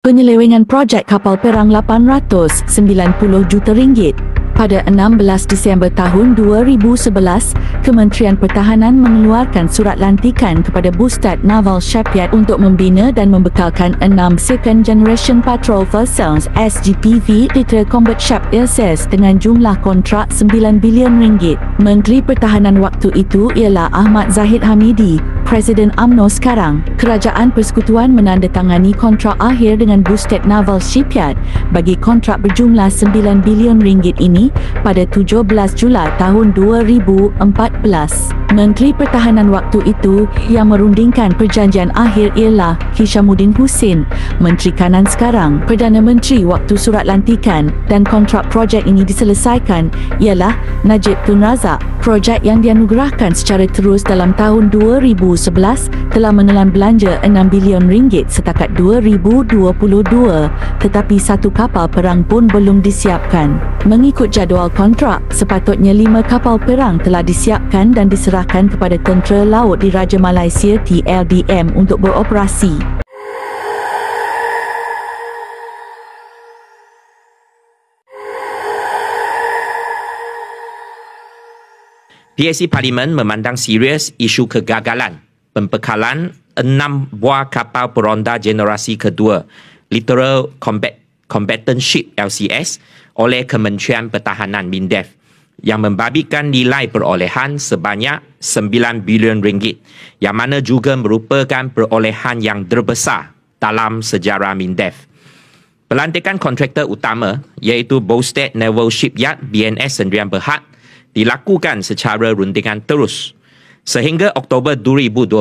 Penyelewengan projek kapal perang RM890 juta. Pada 16 Disember tahun 2011, Kementerian Pertahanan mengeluarkan surat lantikan kepada Bustad Naval Shipyard untuk membina dan membekalkan 6 Second Generation Patrol Vessels SGPV Literal Combat Ship LCS dengan jumlah kontrak RM9 bilion. Menteri Pertahanan waktu itu ialah Ahmad Zahid Hamidi, Presiden UMNO sekarang. Kerajaan Persekutuan menandatangani kontrak akhir dengan Bustad Naval Shipyard bagi kontrak berjumlah RM9 bilion ini pada 17 Julai tahun 2014. Menteri Pertahanan waktu itu yang merundingkan perjanjian akhir ialah Hishamuddin Hussein, Menteri Kanan sekarang. Perdana Menteri waktu surat lantikan dan kontrak projek ini diselesaikan ialah Najib Tun Razak. Projek yang dianugerahkan secara terus dalam tahun 2011 telah menelan belanja RM6 bilion setakat 2022, tetapi satu kapal perang pun belum disiapkan. Mengikut jadual kontrak, sepatutnya 5 kapal perang telah disiapkan dan diserahkan kepada Tentera Laut Diraja Malaysia TLDM untuk beroperasi. PAC Parlimen memandang serius isu kegagalan pembekalan 6 buah kapal peronda generasi kedua Literal Combatant Ship LCS oleh Kementerian Pertahanan MINDEF yang membabitkan nilai perolehan sebanyak RM9 bilion, yang mana juga merupakan perolehan yang terbesar dalam sejarah MINDEF. Pelantikan kontraktor utama iaitu Bustad Naval Shipyard BNS Sdn Bhd dilakukan secara rundingan terus. Sehingga Oktober 2020,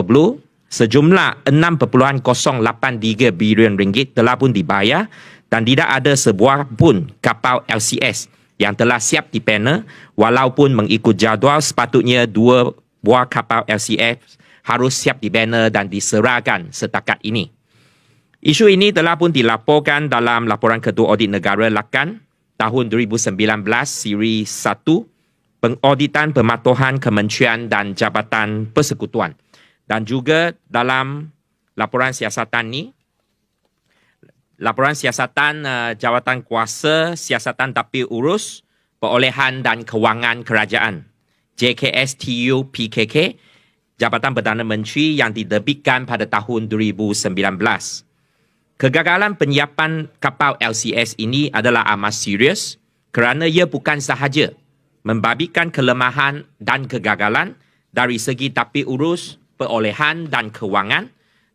sejumlah RM6.083 bilion telah pun dibayar dan tidak ada sebuah pun kapal LCS yang telah siap dibina, walaupun mengikut jadual sepatutnya 2 buah kapal LCS harus siap dibina dan diserahkan setakat ini. Isu ini telah pun dilaporkan dalam laporan Ketua Audit Negara Lakan tahun 2019 siri 1, Pengauditan Pematuhan Kementerian dan Jabatan Persekutuan, dan juga dalam laporan siasatan ni, laporan siasatan Jawatan Kuasa Siasatan Dapur Urus Perolehan dan Kewangan Kerajaan JKSTU PKK Jabatan Perdana Menteri yang diterbitkan pada tahun 2019. Kegagalan penyiapan kapal LCS ini adalah amat serius kerana ia bukan sahaja membabitkan kelemahan dan kegagalan dari segi dapur urus, perolehan dan kewangan,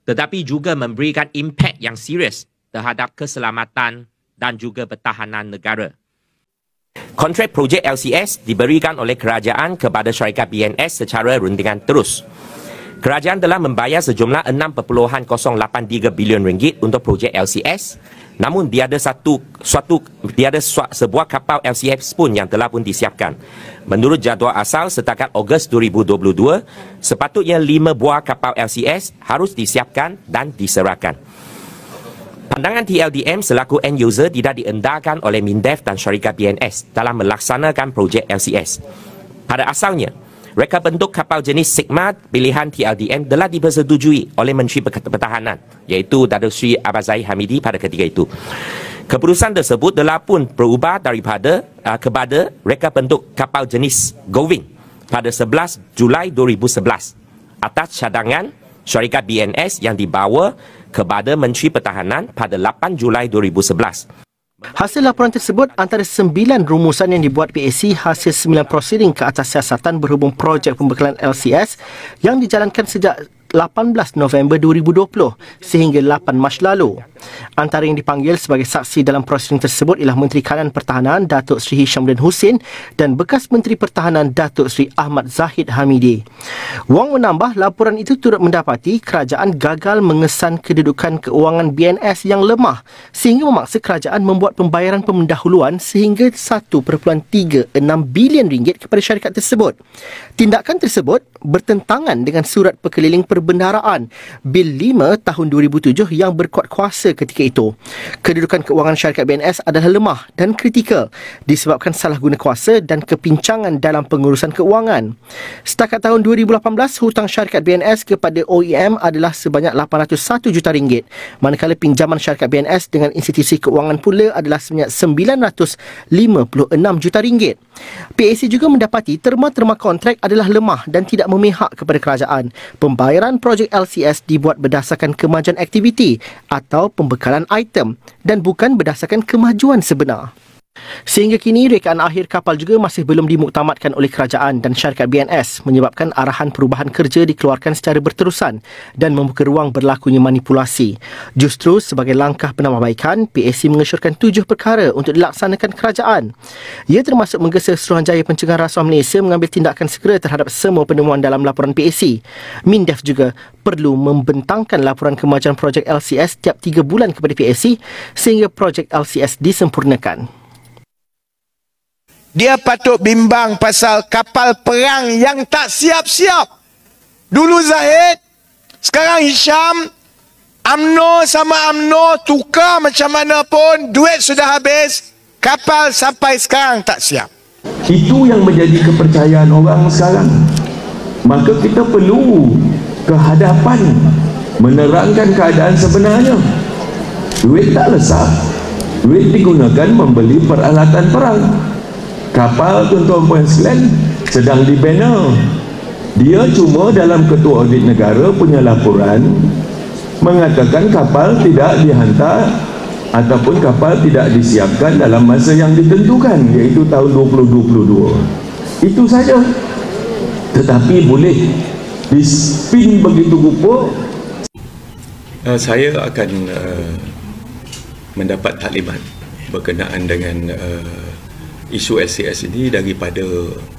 tetapi juga memberikan impak yang serius terhadap keselamatan dan juga pertahanan negara. Kontrak projek LCS diberikan oleh kerajaan kepada syarikat BNS secara rundingan terus. Kerajaan telah membayar sejumlah RM6.083 bilion untuk projek LCS. Namun tiada sebuah kapal LCS pun yang telah pun disiapkan. Menurut jadual asal setakat Ogos 2022, sepatutnya 5 buah kapal LCS harus disiapkan dan diserahkan. Pandangan TLDM selaku end user tidak diendahkan oleh MINDEF dan syarikat BNS dalam melaksanakan projek LCS. Pada asalnya, reka bentuk kapal jenis Sigma pilihan TLDM telah dipersetujui oleh Menteri Pertahanan, iaitu Datuk Seri Ahmad Zahid Hamidi pada ketika itu. Keputusan tersebut telah pun berubah kepada reka bentuk kapal jenis Goving pada 11 Julai 2011 atas cadangan syarikat BNS yang dibawa kepada Menteri Pertahanan pada 8 Julai 2011. Hasil laporan tersebut antara 9 rumusan yang dibuat PAC hasil 9 prosiding ke atas siasatan berhubung projek pembekalan LCS yang dijalankan sejak 18 November 2020 sehingga 8 Mac lalu. Antara yang dipanggil sebagai saksi dalam prosiding tersebut ialah Menteri Kanan Pertahanan Datuk Seri Hishamuddin Hussein dan bekas Menteri Pertahanan Datuk Seri Ahmad Zahid Hamidi. Wong menambah laporan itu turut mendapati kerajaan gagal mengesan kedudukan keuangan BNS yang lemah sehingga memaksa kerajaan membuat pembayaran pendahuluan sehingga RM1.36 bilion kepada syarikat tersebut. Tindakan tersebut bertentangan dengan surat perkeliling perbuatan Perbendaraan Bil 5 tahun 2007 yang berkuat kuasa ketika itu. Kedudukan keuangan syarikat BNS adalah lemah dan kritikal disebabkan salah guna kuasa dan kepincangan dalam pengurusan keuangan. Setakat tahun 2018, hutang syarikat BNS kepada OEM adalah sebanyak RM801 juta, manakala pinjaman syarikat BNS dengan institusi keuangan pula adalah sebanyak RM956 juta. PAC juga mendapati terma-terma kontrak adalah lemah dan tidak memihak kepada kerajaan. Pembayaran projek LCS dibuat berdasarkan kemajuan aktiviti atau pembekalan item dan bukan berdasarkan kemajuan sebenar. Sehingga kini, rekaan akhir kapal juga masih belum dimuktamadkan oleh kerajaan dan syarikat BNS, menyebabkan arahan perubahan kerja dikeluarkan secara berterusan dan membuka ruang berlakunya manipulasi. Justru sebagai langkah penambahbaikan, PAC mengesyorkan 7 perkara untuk dilaksanakan kerajaan. Ia termasuk menggesa Suruhanjaya Pencegahan Rasuah Malaysia mengambil tindakan segera terhadap semua penemuan dalam laporan PAC. MINDEF juga perlu membentangkan laporan kemajuan projek LCS tiap 3 bulan kepada PAC sehingga projek LCS disempurnakan. Dia patut bimbang pasal kapal perang yang tak siap-siap. Dulu Zahid, sekarang Hisham, UMNO sama UMNO tukar macam mana pun, duit sudah habis, kapal sampai sekarang tak siap. Itu yang menjadi kepercayaan orang sekarang. Maka kita perlu ke hadapan, menerangkan keadaan sebenarnya. Duit tak lesap. Duit digunakan membeli peralatan perang. Kapal, tuan-tuan puan sekalian, sedang dibina. Dia cuma dalam Ketua Audit Negara punya laporan mengatakan kapal tidak dihantar ataupun kapal tidak disiapkan dalam masa yang ditentukan, iaitu tahun 2022. Itu saja. Tetapi boleh dispin begitu rupa. Saya akan mendapat taklimat berkenaan dengan isu LCS ini daripada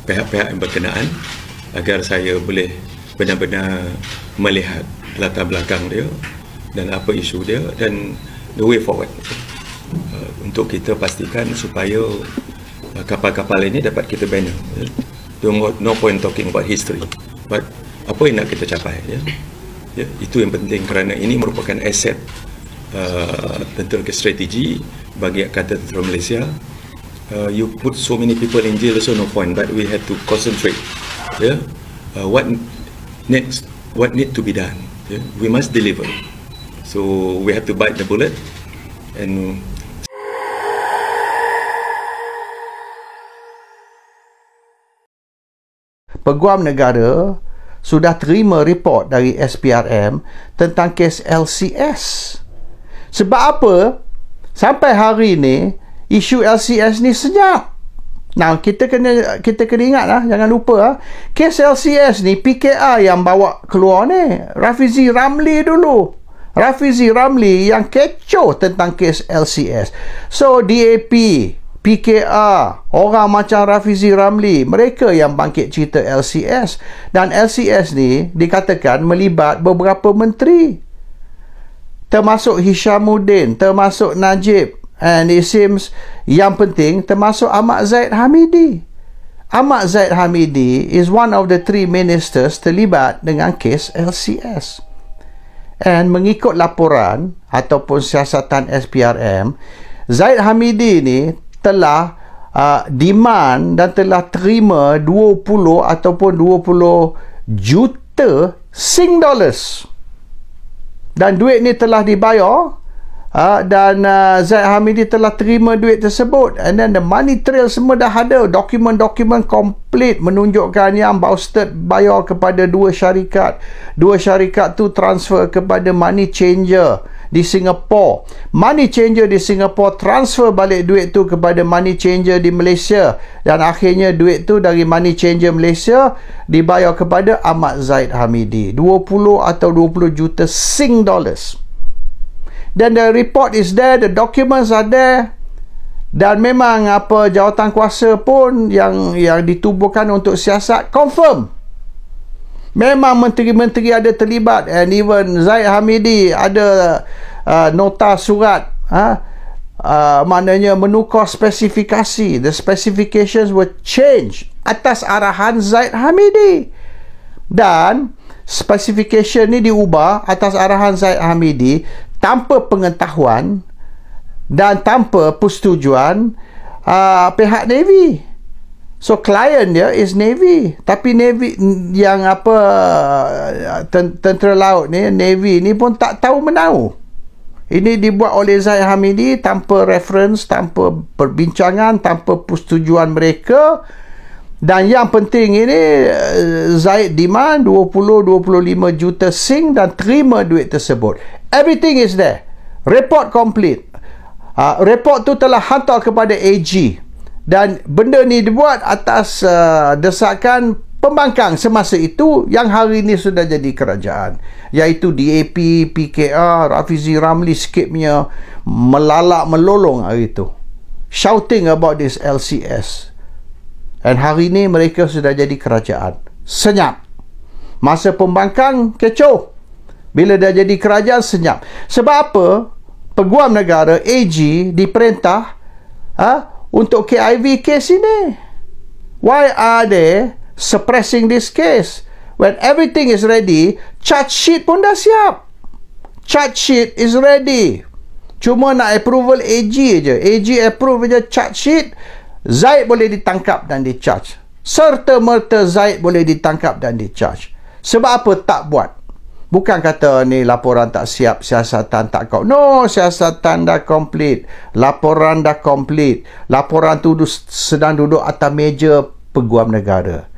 pihak-pihak yang berkenaan agar saya boleh benar-benar melihat latar belakang dia dan apa isu dia dan the way forward untuk kita pastikan supaya kapal-kapal ini dapat kita bina. No point talking about history, but apa yang nak kita capai, itu yang penting kerana ini merupakan aset tentera strategi bagi Angkatan Tentera Malaysia. You put so many people in jail, so no point, but we have to concentrate. What need to be done. We must deliver. So we have to bite the bullet and Peguam Negara sudah terima report dari SPRM tentang kes LCS. Sebab apa? Sampai hari ini isu LCS ni senyap. Nah, kita kena ingat lah, jangan lupa lah. Kes LCS ni PKR yang bawa keluar ni. Rafizi Ramli dulu. Rafizi Ramli yang kecoh tentang kes LCS. So, DAP, PKR, orang macam Rafizi Ramli, mereka yang bangkit cerita LCS. Dan LCS ni dikatakan melibat beberapa menteri. Termasuk Hishamuddin, termasuk Najib. And it seems yang penting termasuk Ahmad Zahid Hamidi. Ahmad Zahid Hamidi is one of the 3 ministers terlibat dengan kes LCS. And mengikut laporan ataupun siasatan SPRM, Zahid Hamidi ni telah demand dan telah terima 20 ataupun 20 juta Sing dollars. Dan duit ni telah dibayar. Dan Zahid Hamidi telah terima duit tersebut, and then the money trail semua dah ada, dokumen-dokumen komplit menunjukkan yang Baustad bayar kepada 2 syarikat tu transfer kepada money changer di Singapore. Money changer di Singapore transfer balik duit tu kepada money changer di Malaysia, dan akhirnya duit tu dari money changer Malaysia dibayar kepada Ahmad Zahid Hamidi 20 atau 20 juta Sing dollars. Dan the report is there, the documents are there. Dan memang apa jawatan kuasa pun yang ditubuhkan untuk siasat confirm. Memang menteri-menteri ada terlibat, and even Zahid Hamidi ada nota surat maknanya menukar spesifikasi. The specifications were changed atas arahan Zahid Hamidi. Dan specification ni diubah atas arahan Zaid Hamidi tanpa pengetahuan dan tanpa persetujuan pihak Navy. So client dia is Navy, tapi Navy yang tentera laut ni, Navy ni pun tak tahu menahu. Ini dibuat oleh Zaid Hamidi tanpa reference, tanpa perbincangan, tanpa persetujuan mereka. Dan yang penting ini, Zaid demand 20-25 juta Sing dan terima duit tersebut. Everything is there. Report complete. Report tu telah hantar kepada AG. Dan benda ni dibuat atas desakan pembangkang semasa itu yang hari ini sudah jadi kerajaan, iaitu DAP, PKR, Rafizi Ramli sikitnya melalak melolong hari itu, shouting about this LCS. Dan hari ini mereka sudah jadi kerajaan. Senyap. Masa pembangkang kecoh. Bila dah jadi kerajaan, senyap. Sebab apa? Peguam negara AG diperintah untuk KIV case ini. Why are they suppressing this case? When everything is ready, charge sheet pun dah siap. Charge sheet is ready. Cuma nak approval AG je. AG approve je charge sheet, Zaid boleh ditangkap dan di-charge. Serta-merta Zaid boleh ditangkap dan di-charge. Sebab apa tak buat? Bukan kata ni laporan tak siap, siasatan tak kau. No, siasatan dah complete. Laporan dah complete. Laporan tu sedang duduk atas meja Peguam Negara.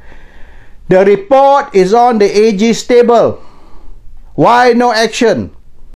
The report is on the AG's table. Why no action?